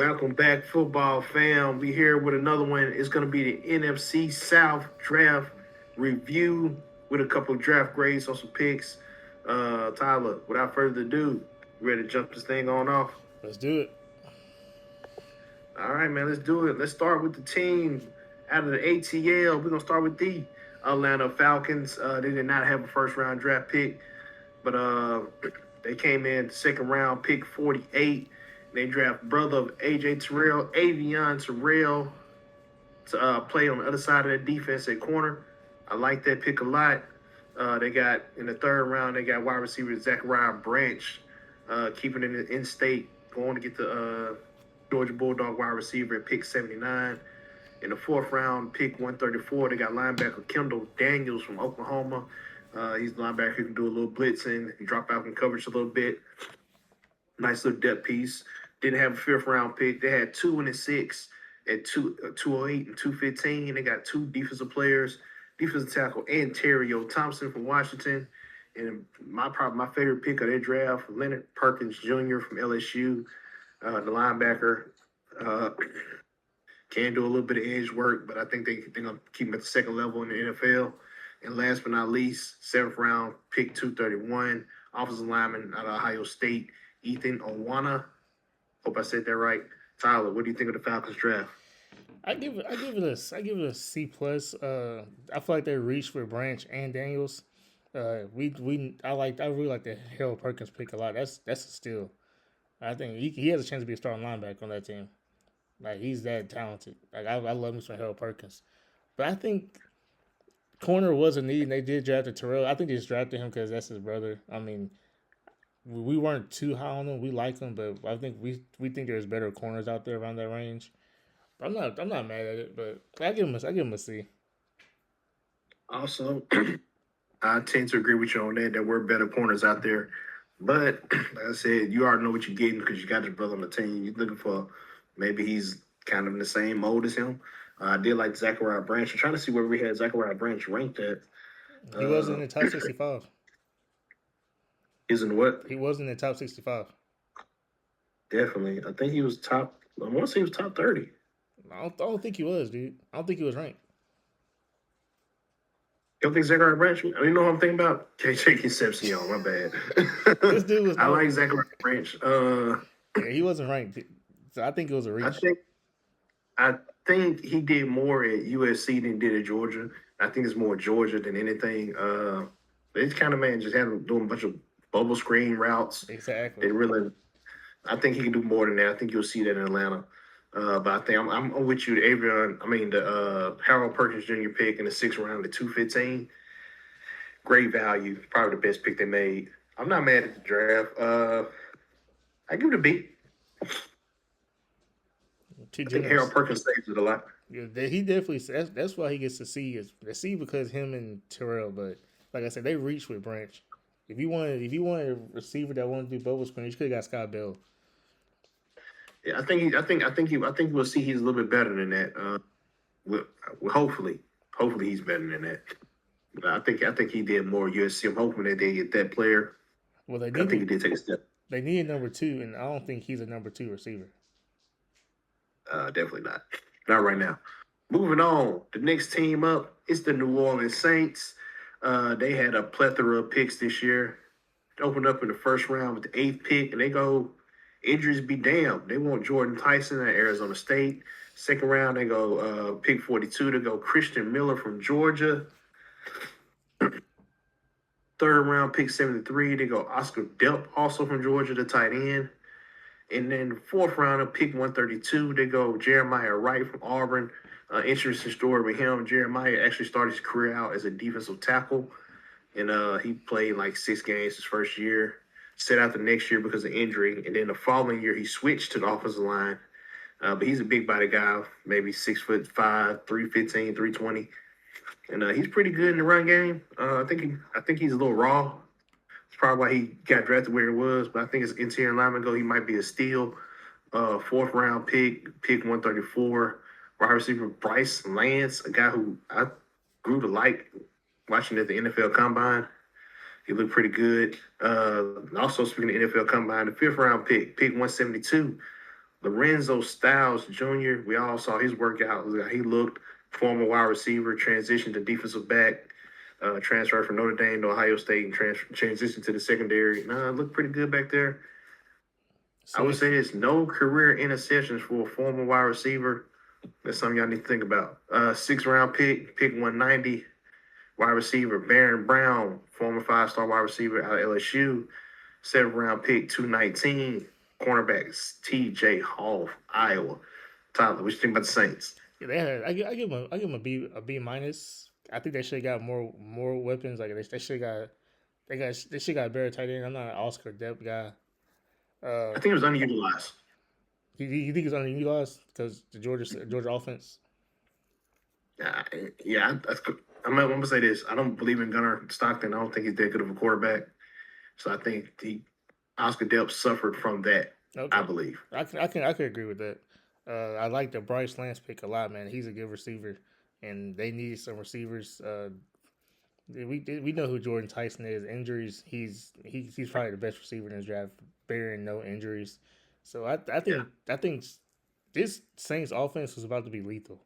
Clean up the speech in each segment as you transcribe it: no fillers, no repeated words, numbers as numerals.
Welcome back, football fam. We here with another one. It's going to be the NFC South draft review with a couple of draft grades on some picks. Tyler, without further ado, you ready to jump this thing on off? Let's do it. All right, man, let's do it. Let's start with the team out of the ATL. We're going to start with the Atlanta Falcons. They did not have a first round draft pick, but they came in second round, pick 48. They draft brother of AJ Terrell, Avion Terrell, to play on the other side of the defense at corner. I like that pick a lot. They got in the third round, they got wide receiver Zachariah Branch, keeping it in state, going to get the Georgia Bulldog wide receiver at pick 79. In the fourth round, pick 134, they got linebacker Kendall Daniels from Oklahoma. He's a linebacker who can do a little blitzing and drop out in coverage a little bit. Nice little depth piece. Didn't have a fifth round pick. They had 2 and a 6 at 208 and 215. They got two defensive players, defensive tackle Antario Thompson from Washington. And my favorite pick of their draft, Leonard Perkins Jr. from LSU, the linebacker. Uh, can do a little bit of edge work, but I think they're going to keep him at the second level in the NFL. And last but not least, seventh round, pick 231, offensive lineman out of Ohio State, Ethan Owana. Hope I said that right. Tyler, what do you think of the Falcons draft? I give it a C plus. I feel like they reached with Branch and Daniels. I really like the Harold Perkins pick a lot. That's a steal. I think he has a chance to be a starting linebacker on that team. Like he's that talented. Like I love me some Harold Perkins, but I think corner was a need, and they did draft Terrell. I think they just drafted him because that's his brother. I mean, we weren't too high on him. We like him, but I think we think there's better corners out there around that range. But I'm not mad at it, but I give him a C. Also, I tend to agree with you on that. There were better corners out there. But like I said, you already know what you're getting because you got your brother on the team. You're looking for maybe he's kind of in the same mode as him. I did like Zachariah Branch. I'm trying to see where we had Zachariah Branch ranked at. He wasn't Uh, in the top 65. isn't what? He wasn't in the top 65. Definitely. I think he was top. I want to say he was top 30. I don't think he was, dude. I don't think he was ranked. You don't think Zachariah Branch? You know what I'm thinking about? KJ Concepcion. My This bad. dude was I no. like Zachariah Branch. Yeah, he wasn't ranked. So I think it was a I reach. think I think he did more at USC than he did at Georgia. I think it's more Georgia than anything. This kind of man just had him doing a bunch of bubble screen routes. Exactly. They really, I think he can do more than that. I think you'll see that in Atlanta. But I think I'm with you. The Harold Perkins Jr. pick in the sixth round, the 215. Great value. Probably the best pick they made. I'm not mad at the draft. I give it a B. Too I think Harold generous. Perkins saves it a lot. Yeah, he definitely. That's why he gets to see is the C because him and Terrell. But like I said, they reached with Branch. If you wanted a receiver that wanted to do bubble screen, you could have got Scott Bell. Yeah, I think we'll see he's a little bit better than that. Well, hopefully he's better than that. But I think he did more USC. I'm hoping that they get that player. Well, I think he did take a step. they needed number two, and I don't think he's a number two receiver. Definitely not. Not right now. Moving on, the next team up is the New Orleans Saints. They had a plethora of picks this year. Opened up in the first round with the eighth pick, and they go injuries be damned. They want Jordan Tyson at Arizona State. Second round, they go pick 42 to go Christian Miller from Georgia. Third round, pick 73, they go Oscar Delp, also from Georgia, the tight end. And then fourth round, pick 132, they go Jeremiah Wright from Auburn. Interesting story with him. Jeremiah actually started his career out as a defensive tackle, and he played like 6 games his first year. Set out the next year because of injury, and then the following year he switched to the offensive line. But he's a big body guy, maybe 6'5", 315, 320, and he's pretty good in the run game. I think he's a little raw. It's probably why he got drafted where he was. But I think as interior lineman go, he might be a steal. Fourth round pick 134, wide receiver Bryce Lance, a guy who I grew to like watching at the NFL Combine. He looked pretty good. Also, speaking of NFL Combine, the fifth round pick 172, Lorenzo Styles Jr., we all saw his workout. He looked former wide receiver, transitioned to defensive back, transferred from Notre Dame to Ohio State, and transitioned to the secondary. Nah, looked pretty good back there. I would Same. say there's no career interceptions for a former wide receiver. That's something y'all need to think about. Sixth round pick 190, wide receiver Baron Brown, former 5-star wide receiver out of LSU. Seventh round pick 219, cornerbacks T.J. Hall, Iowa. Tyler, what you think about the Saints? Yeah, they had. I give them a B minus. I think they should have got more weapons. Like they should got they should got a better tight end. I'm not an Oscar depth guy. Uh, I think it was underutilized. you think it's underutilized because the Georgia offense? Yeah, yeah. I'm gonna say this. I don't believe in Gunnar Stockton. I don't think he's that good of a quarterback. So I think the Oscar Delp suffered from that. I Okay, believe. I can agree with that. I like the Bryce Lance pick a lot, man. He's a good receiver, and they need some receivers. We know who Jordan Tyson is. Injuries, he's probably the best receiver in this draft, bearing no injuries. So Yeah. I think this Saints offense is about to be lethal.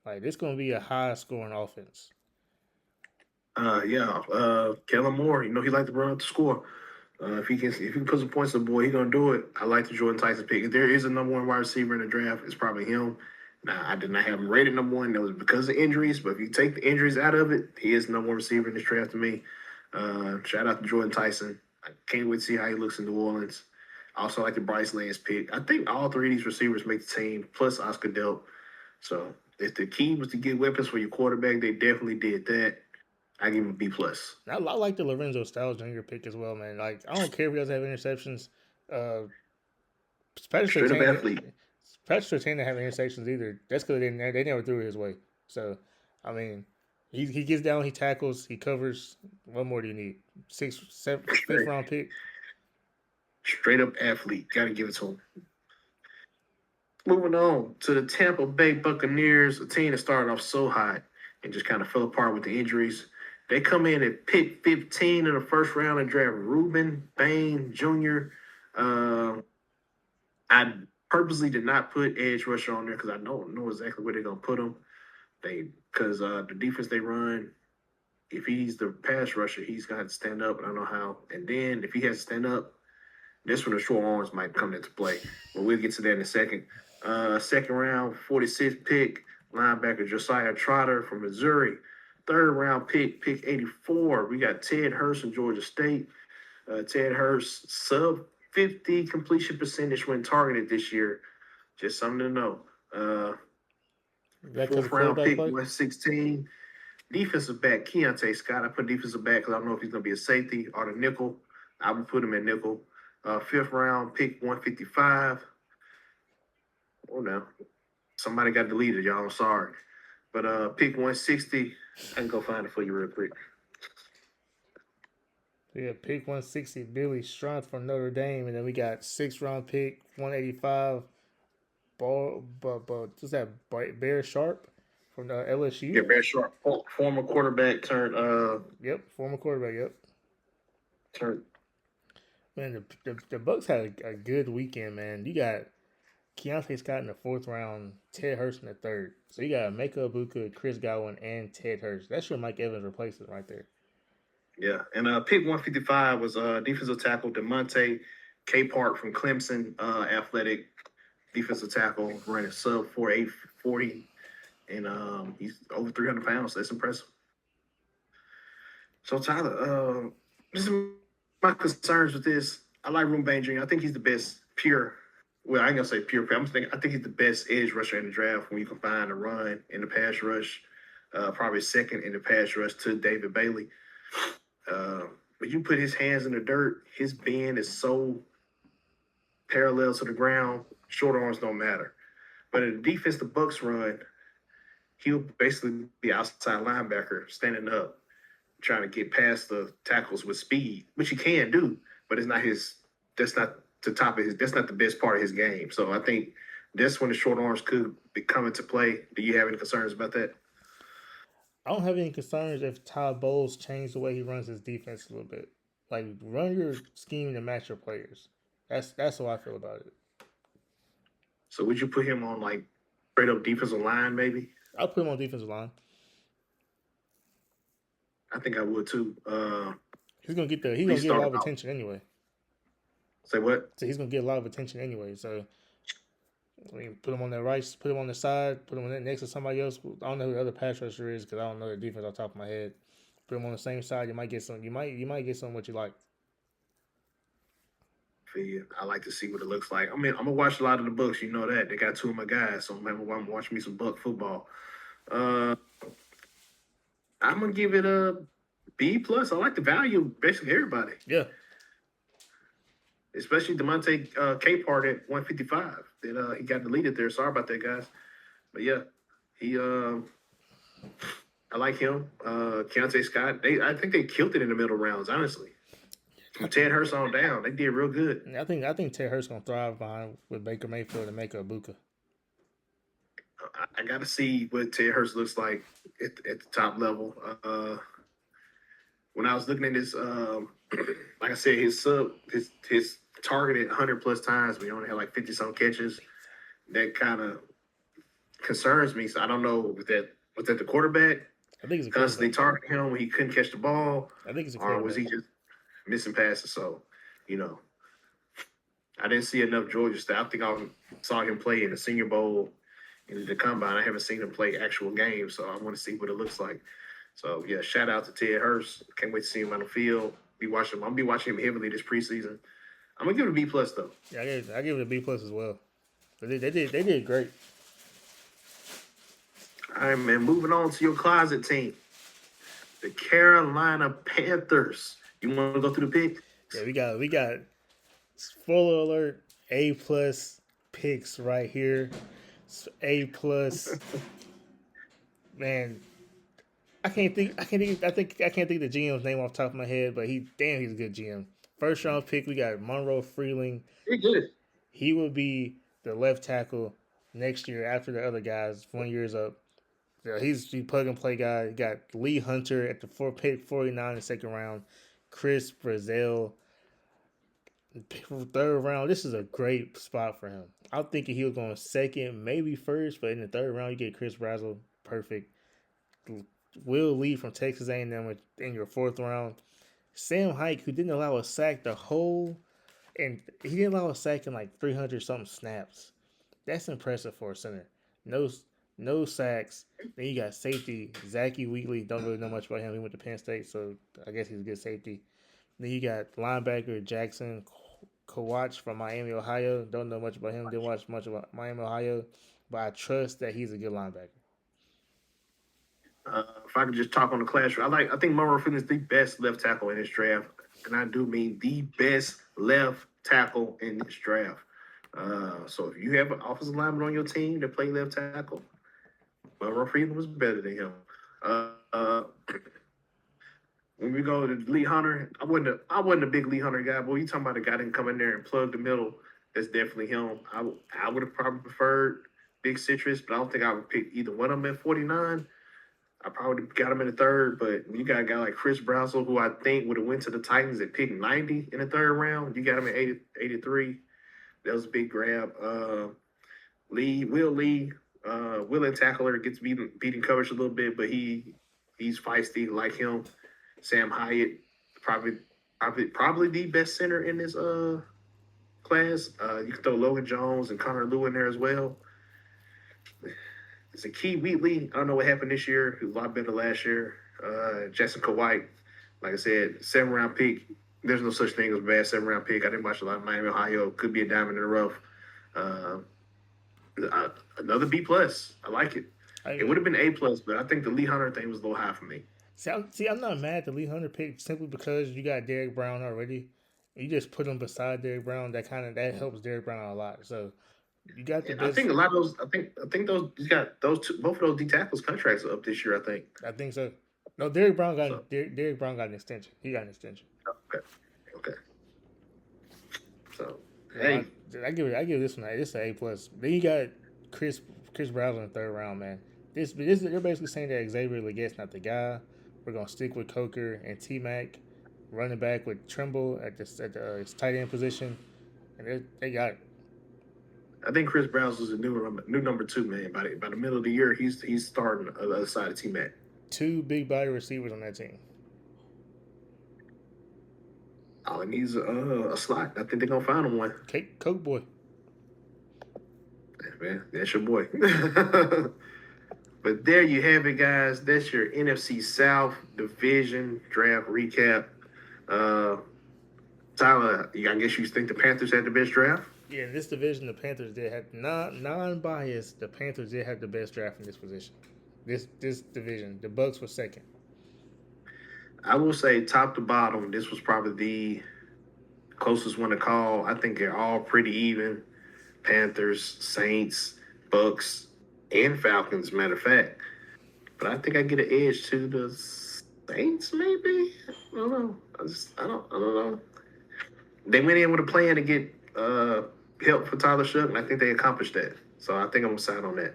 Like this going to be a high scoring offense. Yeah. Kellen Moore. You know he liked to run up the score. If he can put some points on the board, he gonna do it. I like the Jordan Tyson pick. If there is a number one wide receiver in the draft, it's probably him. Now I did not have him rated number one. That was because of injuries. But if you take the injuries out of it, he is the number one receiver in this draft to me. Shout out to Jordan Tyson. I can't wait to see how he looks in New Orleans. I also like the Bryce Lance pick. I think all three of these receivers make the team, plus Oscar Delp. So if the key was to get weapons for your quarterback, they definitely did that. I give him a B plus. I like the Lorenzo Styles Jr. pick as well, man. Like I don't care if he doesn't have interceptions. Uh, Patrick Straight up Surtain, athlete. Patrick Surtain didn't have interceptions either. That's because they never threw it his way. So, I mean, he gets down, he tackles, he covers. What more do you need? Sixth, seventh, fifth Straight, round pick. straight up athlete. Gotta give it to him. Moving on to the Tampa Bay Buccaneers, a team that started off so hot and just kind of fell apart with the injuries. They come in at pick 15 in the first round and draft Ruben Bain Jr. Uh, I purposely did not put edge rusher on there because I don't know exactly where they're gonna put him. Because the defense they run, if he's the pass rusher, he's gonna have to stand up. I don't know how. And then if he has to stand up, this one the short arms might come into play. But we'll get to that in a second. Second round, 46th pick, linebacker Josiah Trotter from Missouri. Third round pick 84. We got Ted Hurst from Georgia State. Ted Hurst, sub 50 completion percentage when targeted this year. Just something to know. Is that because Fourth of round quarterback pick, play? 116. Defensive back, Keontae Scott. I put defensive back because I don't know if he's going to be a safety or the nickel. I would put him at nickel. Fifth round pick, 155. Oh, no. Somebody got deleted, y'all. I'm sorry. But pick 160. I can go find it for you real quick. Yeah, pick 160, Billy Strunt from Notre Dame, and then we got sixth round pick 185, ball, but what's that? Bear Sharp from the Yeah, LSU. Brad Sharp, former quarterback Yep, former quarterback. Yep. turned. Man, the Bucks had a good weekend, man. You got Keontae Scott in the fourth round, Ted Hurst in the third. So you got Meka Ibuka, Chris Godwin, and Ted Hurst. That's your Mike Evans replacement right there. Yeah, and pick 155 was defensive tackle Demonte K. Park from Clemson, athletic defensive tackle, running sub 4.840, and he's over 300 pounds. So that's impressive. So Tyler, this is my concerns with this. I like Room Jr. I think he's the best pure. Well, I ain't gonna say pure. I think he's the best edge rusher in the draft when you combine the run and the pass rush. Probably second in the pass rush to David Bailey. Uh, but you put his hands in the dirt, his bend is so parallel to the ground. Short arms don't matter. But in the defense, the Bucks run, he'll basically be outside linebacker standing up trying to get past the tackles with speed, which he can do, but it's not his. That's not the top of his. That's not the best part of his game. So I think that's when the short arms could be coming to play. Do you have any concerns about that? I don't have any concerns if Todd Bowles changed the way he runs his defense a little bit. Like run your scheme to match your players. That's how I feel about it. So would you put him on like straight up defensive line? Maybe. I'll put him on defensive line. I think I would too. He's gonna get At least a start lot him of out. attention anyway. Say what? So he's gonna get a lot of attention anyway. So I mean, put him on the right, put him on the side, put him next to somebody else. I don't know who the other pass rusher is because I don't know the defense off the top of my head. Put him on the same side. You might get some. You might get some what you like. I like to see what it looks like. I mean, I'm gonna watch a lot of the books. You know that they got two of my guys, so I'm watching me some Buck football. Uh, I'm gonna give it a B plus. I like the value of basically everybody, Yeah, especially Demonte K part at 155. That he got deleted there. Sorry about that, guys. But yeah, he I like him. Keontae Scott. I think they killed it in the middle rounds. Honestly, from Ted Hurst on down, they did real good. I think Ted Hurst gonna thrive behind with Baker Mayfield and Mecca Ibuka. I got to see what Ted Hurst looks like at the top level. When I was looking at this, like I said, his targeted 100 plus times, but he only had like 50 some catches. That kind of concerns me. So I don't know if that was that the quarterback I think he's a constantly quarterback. targeting him when he couldn't catch the ball, I think he's a or was he quarterback. just missing passes? So, you know, I didn't see enough Georgia stuff. I think I saw him play in the Senior Bowl in the combine. I haven't seen him play actual games, so I want to see what it looks like. So yeah, shout out to Ted Hurst. Can't wait to see him on the field. I'm gonna be watching him heavily this preseason. I'm gonna give it a B plus though. Yeah, I give it a B plus as well. They did great. All right, man. Moving on to your closet team, the Carolina Panthers. You want to go through the picks? Yeah, we got spoiler alert A plus picks right here. A plus, man. I can't think of the GM's name off the top of my head, but he's a good GM. First round pick, we got Monroe Freeling. You're good. He will be the left tackle next year after the other guys. 1 year is up. Yeah, he's the plug and play guy. You got Lee Hunter at the pick 49 in the second round. Chris Brazil, third round. This is a great spot for him. I'm thinking he was going second, maybe first, but in the third round you get Chris Brazil, perfect. Will Lee from Texas A&M in your fourth round. Sam Hike, who didn't allow a sack the whole, and he didn't allow a sack in like 300 something snaps. That's impressive for a center. No sacks. Then you got safety Zachy Wheatley. Don't really know much about him. He went to Penn State, so I guess he's a good safety. Then you got linebacker Jackson Kowach from Miami, Ohio. Don't know much about him. Didn't watch much about Miami, Ohio, but I trust that he's a good linebacker. If I could just talk on the class, I think Monroe Freeling is the best left tackle in this draft, and I do mean the best left tackle in this draft. So if you have an offensive lineman on your team that play left tackle, Monroe Freeling was better than him. When we go to Lee Hunter, I wasn't a big Lee Hunter guy, but you talking about a guy that can come in there and plug the middle. That's definitely him. I would have probably preferred Big Citrus, but I don't think I would pick either one of them at 49. I probably got him in the third, but you got a guy like Chris Brassel, who I think would have went to the Titans at pick 90 in the third round. You got him at 83. That was a big grab. Will willing tackler, gets beating coverage a little bit, but he's feisty like him. Sam Hyatt, probably the best center in this class. You can throw Logan Jones and Connor Lew in there as well. It's a Key Wheatley. I don't know what happened this year. He was a lot better last year. Jackson Kowait, like I said, 7th-round pick. There's no such thing as a bad 7th-round pick. I didn't watch a lot of Miami, Ohio. Could be a diamond in the rough. Another B plus. I like it. It would have been A plus, but I think the Lee Hunter thing was a little high for me. I'm not mad at the Lee Hunter pick simply because you got Derrick Brown already. You just put him beside Derrick Brown. That helps Derrick Brown a lot. So you got the best. I think a lot of those. I think those. You got those two. Both of those D tackles contracts are up this year. I think so. No, Derrick Brown got Derrick Brown got an extension. He got an extension. Okay. So hey, I give this one. This is an A plus. Then you got Chris Brazil in the third round, man. This they're basically saying that Xavier Leggette's not the guy. We're gonna stick with Coker and T Mac, running back with Trimble at the tight end position, and they got it. I think Chris Brazel's a new number 2, man. By the middle of the year, he's starting the other side of T-Mac. 2 big body receivers on that team. All he needs a slot. I think they're gonna find him one. Coke boy. Man, that's your boy. But there you have it, guys. That's your NFC South Division draft recap. Tyler, I guess you think the Panthers had the best draft? Yeah, in this division, the Panthers did have non-biased. The Panthers did have the best draft in this position. This division, the Bucks were second. I will say, top to bottom, this was probably the closest one to call. I think they're all pretty even. Panthers, Saints, Bucks, and Falcons, matter of fact. But I think I get an edge to the Saints, maybe? I don't know. I don't know. They went in with a plan to get help for Tyler Shook, and I think they accomplished that. So I think I'm going to sign on that.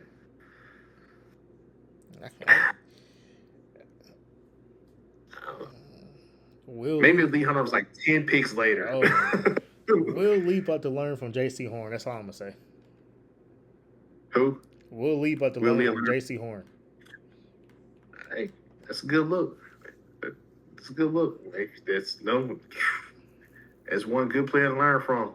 Maybe Lee Hunter was like 10 picks later. Oh, Will Lee about to learn from J.C. Horn. That's all I'm going to say. Who? Will Lee about to learn from J.C. Horn. Hey, that's a good look. That's a good look. That's one good player to learn from.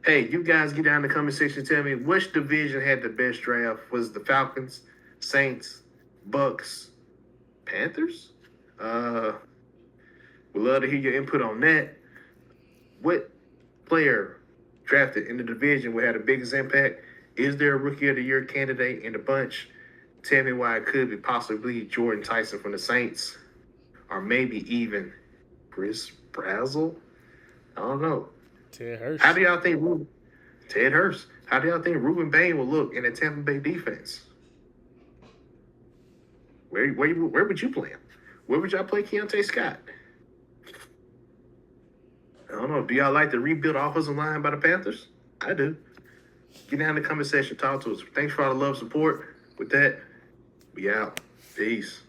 Hey, you guys get down in the comment section and tell me which division had the best draft. Was the Falcons, Saints, Bucks, Panthers? We'd love to hear your input on that. What player drafted in the division will have the biggest impact? Is there a Rookie of the Year candidate in the bunch? Tell me why it could be possibly Jordan Tyson from the Saints, or maybe even Chris Brazel. I don't know. Ted Hurst. How do y'all think Ted Hurst? How do y'all think Ruben Bain will look in the Tampa Bay defense? Where would you play him? Where would y'all play Keontae Scott? I don't know. Do y'all like the rebuild offensive line by the Panthers? I do. Get down in the comment section. Talk to us. Thanks for all the love, support. With that, we out. Peace.